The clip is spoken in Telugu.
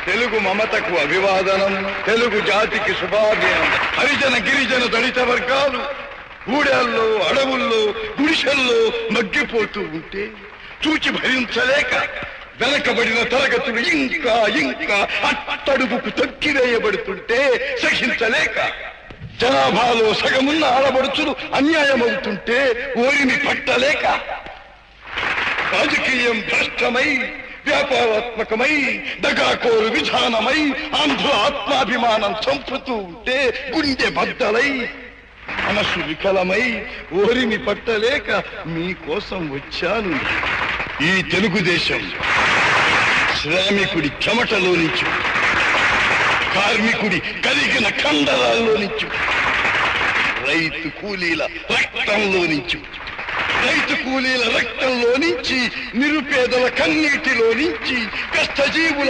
తెలుగు మమతకు అభివాదనం, తెలుగు జాతికి శుభాభినందనం. హరిజన గిరిజన దళిత వర్గాలు ఊడల్లో, అడవుల్లో, గుడిసెల్లో మగ్గిపోతూ ఉంటే చూచి భరించలేక వెనకబడిన తరగతులు ఇంకా ఇంకా అట్టడుగుకు తొక్కివేయబడుతుంటే సహించలేక జనాభాలో సగమున్న ఆడబడుచులు అన్యాయమవుతుంటే ఓరిని పట్టలేక రాజకీయం భ్రష్టమై, వ్యాపారాత్మకమై, దగాకోరు విధానమై ఆంధ్ర ఆత్మాభిమానం చంపుతూ ఉంటే గుండె బద్దలై మనసు వికలమై ఓరిని పట్టలేక మీకోసం వచ్చాను. ఈ తెలుగుదేశం శ్రామికుడి చెమటలో నుంచి, కార్మికుడి కలిగిన కండరాల్లో నుంచి, రైతు కూలీల రక్తంలో నుంచి, రైతు కూలీల రక్తంలో నుంచి, నిరుపేదల కన్నీటిలో నుంచి, కష్టజీవుల